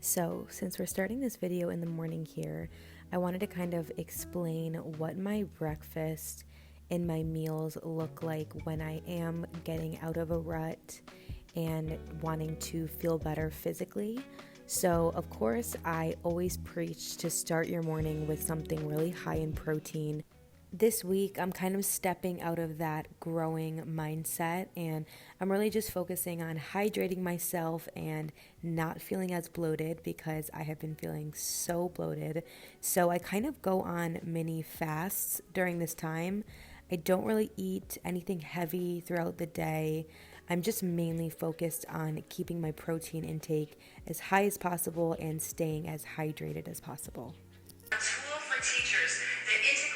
So, since we're starting this video in the morning here, I wanted to kind of explain what my breakfast and my meals look like when I am getting out of a rut and wanting to feel better physically. So, of course, I always preach to start your morning with something really high in protein. This week, I'm kind of stepping out of that growing mindset, and I'm really just focusing on hydrating myself and not feeling as bloated because I have been feeling so bloated. So I kind of go on mini fasts during this time. I don't really eat anything heavy throughout the day. I'm just mainly focused on keeping my protein intake as high as possible and staying as hydrated as possible. A tool for teachers that integrates.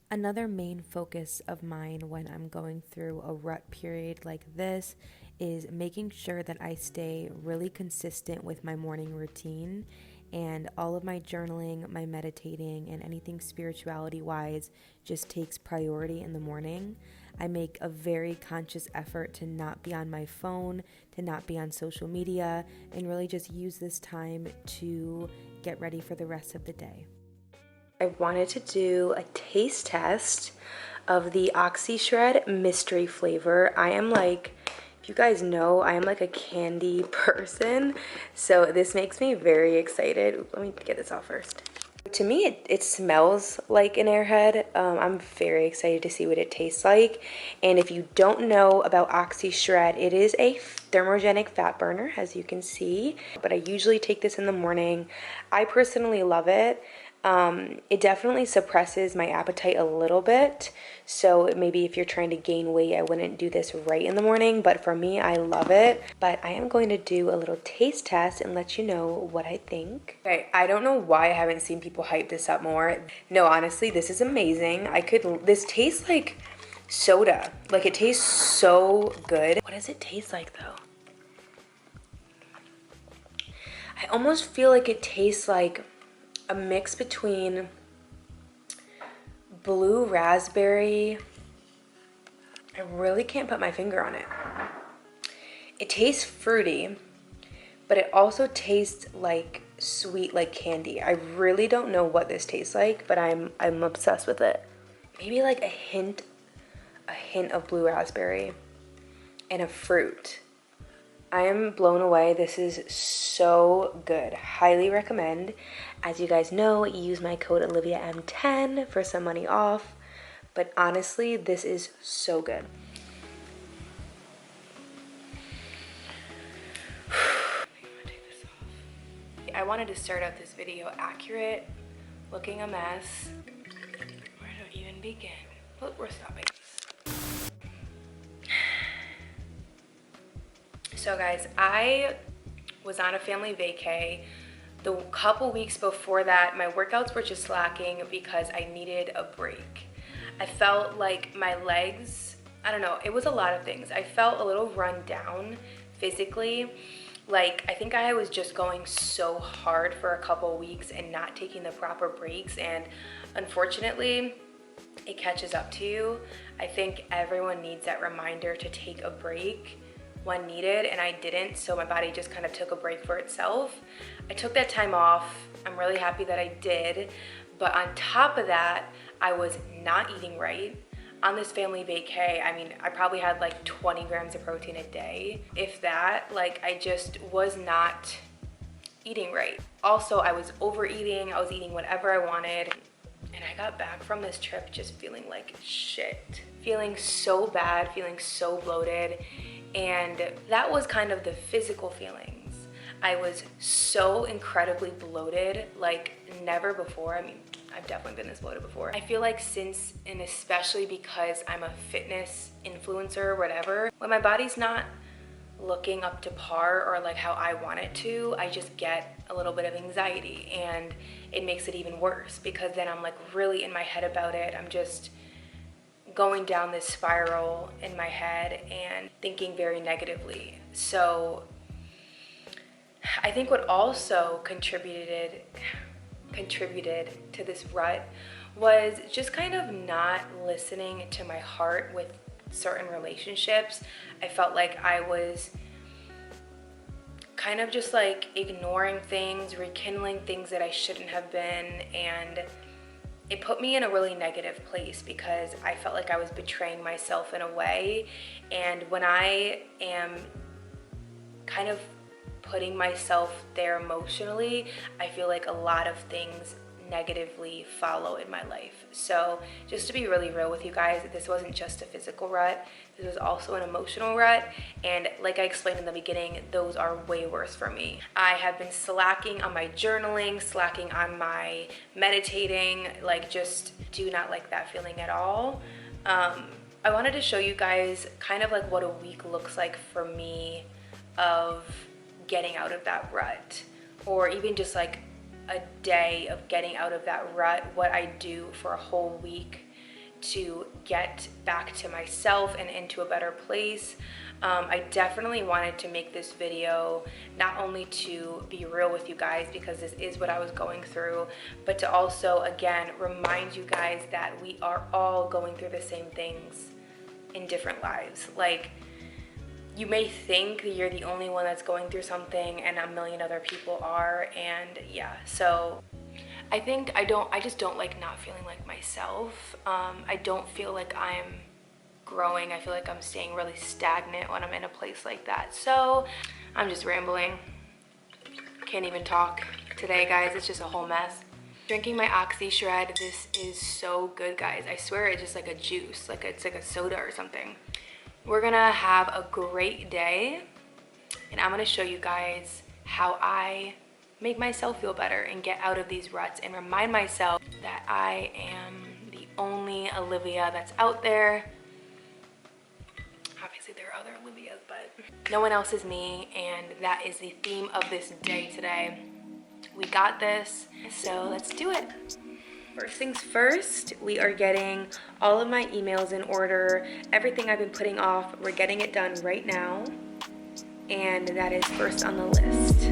Another main focus of mine when I'm going through a rut period like this is making sure that I stay really consistent with my morning routine, and all of my journaling, my meditating, and anything spirituality wise just takes priority in the morning. I make a very conscious effort to not be on my phone, to not be on social media, and really just use this time to get ready for the rest of the day. I wanted to do a taste test of the Oxi Shred mystery flavor. If you guys know, I am like a candy person, so this makes me very excited. Let me get this off first. To me, it smells like an Airhead. I'm very excited to see what it tastes like. And if you don't know about Oxi Shred, it is a thermogenic fat burner, as you can see. But I usually take this in the morning. I personally love it. It definitely suppresses my appetite a little bit, so maybe if you're trying to gain weight, I wouldn't do this right in the morning, but for me, I love it. But I am going to do a little taste test and let you know what I think. Okay, I don't know why I haven't seen people hype this up more. No, honestly, this is amazing. This tastes like soda. Like, it tastes so good. What does it taste like though? I almost feel like it tastes like a mix between blue raspberry. I really can't put my finger on it. It tastes fruity, but it also tastes like sweet, like candy. I really don't know what this tastes like, but I'm obsessed with it. Maybe like a hint of blue raspberry and a fruit. I am blown away. This is so good. Highly recommend. As you guys know, use my code OliviaM10 for some money off. But honestly, this is so good. I wanted to start out this video accurate, looking a mess. Where to even begin? But we're stopping. So guys, I was on a family vacay. The couple weeks before that, my workouts were just lacking because I needed a break. I felt like my legs, I don't know, it was a lot of things. I felt a little run down physically. Like, I think I was just going so hard for a couple weeks and not taking the proper breaks, and unfortunately, it catches up to you. I think everyone needs that reminder to take a break when needed, and I didn't, so my body just kind of took a break for itself. I took that time off. I'm really happy that I did, but on top of that, I was not eating right. On this family vacay, I mean, I probably had like 20 grams of protein a day, if that. Like, I just was not eating right. Also, I was overeating. I was eating whatever I wanted, and I got back from this trip just feeling like shit. Feeling so bad, feeling so bloated. And that was kind of the physical feelings. I was so incredibly bloated, like never before. I mean, I've definitely been this bloated before. I feel like since, and especially because I'm a fitness influencer or whatever, when my body's not looking up to par or like how I want it to, I just get a little bit of anxiety, and it makes it even worse because then I'm like really in my head about it. I'm just going down this spiral in my head and thinking very negatively. So I think what also contributed to this rut was just kind of not listening to my heart with certain relationships. I felt like I was kind of just like ignoring things, rekindling things that I shouldn't have been, and it put me in a really negative place because I felt like I was betraying myself in a way. And when I am kind of putting myself there emotionally, I feel like a lot of things negatively follow in my life. So just to be really real with you guys, this wasn't just a physical rut, this was also an emotional rut, and like I explained in the beginning, those are way worse for me. I have been slacking on my journaling, slacking on my meditating, like just do not like that feeling at all. I wanted to show you guys kind of like what a week looks like for me of getting out of that rut, or even just like a day of getting out of that rut, what I do for a whole week to get back to myself and into a better place. I definitely wanted to make this video not only to be real with you guys because this is what I was going through, but to also again remind you guys that we are all going through the same things in different lives. Like, you may think that you're the only one that's going through something and a million other people are, and yeah, so I think I just don't like not feeling like myself. I don't feel like I'm growing. I feel like I'm staying really stagnant when I'm in a place like that. So I'm just rambling. Can't even talk today, guys. It's just a whole mess. Drinking my Oxi Shred. This is so good, guys. I swear it's just like a juice, like it's like a soda or something. We're gonna have a great day, and I'm gonna show you guys how I make myself feel better and get out of these ruts and remind myself that I am the only Olivia that's out there. Obviously there are other Olivias, but no one else is me, and that is the theme of this day today. We got this, so let's do it. First things first, we are getting all of my emails in order. Everything I've been putting off, we're getting it done right now. And that is first on the list.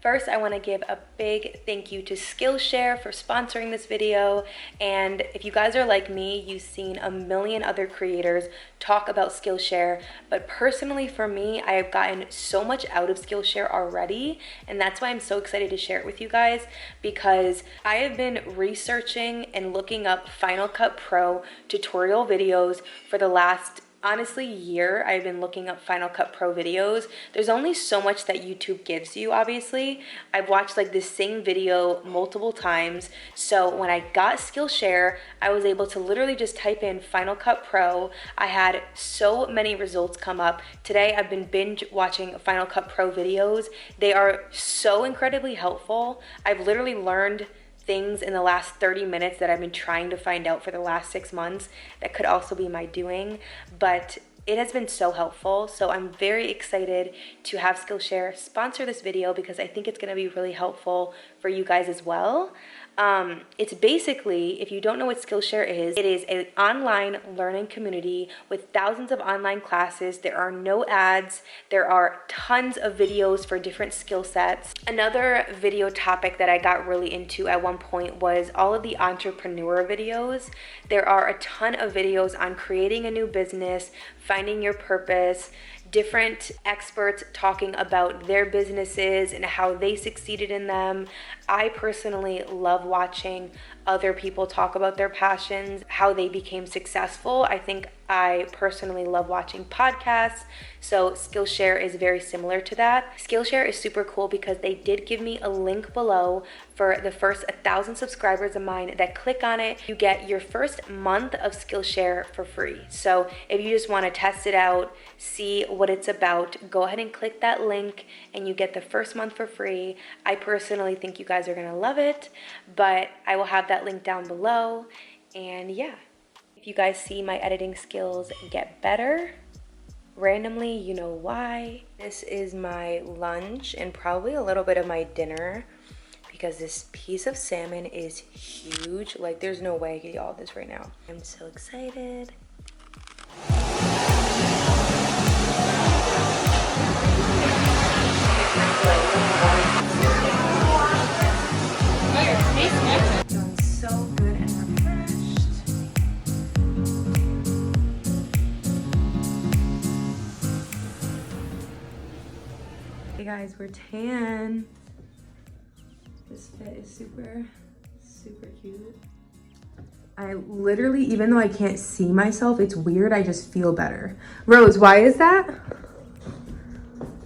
First, I want to give a big thank you to Skillshare for sponsoring this video. And if you guys are like me, you've seen a million other creators talk about Skillshare. But personally for me, I have gotten so much out of Skillshare already. And that's why I'm so excited to share it with you guys, because I have been researching and looking up Final Cut Pro tutorial videos for the last honestly year. I've been looking up Final Cut Pro videos. There's only so much that YouTube gives you, obviously. I've watched like this same video multiple times. So when I got Skillshare, I was able to literally just type in Final Cut Pro. I had so many results come up. Today I've been binge watching Final Cut Pro videos. They are so incredibly helpful. I've literally learned things in the last 30 minutes that I've been trying to find out for the last 6 months that could also be my doing, but it has been so helpful. So I'm very excited to have Skillshare sponsor this video because I think it's going to be really helpful for you guys as well. It's basically, if you don't know what Skillshare is, it is an online learning community with thousands of online classes. There are no ads. There are tons of videos for different skill sets. Another video topic that I got really into at one point was all of the entrepreneur videos. There are a ton of videos on creating a new business, finding your purpose, different experts talking about their businesses and how they succeeded in them. I personally love watching other people talk about their passions, how they became successful. I think I personally love watching podcasts, so Skillshare is very similar to that. Skillshare is super cool because they did give me a link below for the first 1,000 subscribers of mine that click on it. You get your first month of Skillshare for free. So if you just want to test it out, see what it's about, go ahead and click that link and you get the first month for free. I personally think you guys are going to love it, but I will have that link down below. And yeah, if you guys see my editing skills get better randomly, you know why. This is my lunch and probably a little bit of my dinner because this piece of salmon is huge. Like, there's no way I could eat all this right now. I'm so excited. Feeling so good and refreshed. Hey guys, we're tan. This fit is super, super cute. I literally, even though I can't see myself, it's weird, I just feel better. Rose, why is that?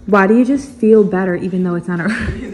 Why do you just feel better even though it's not a...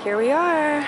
Here we are.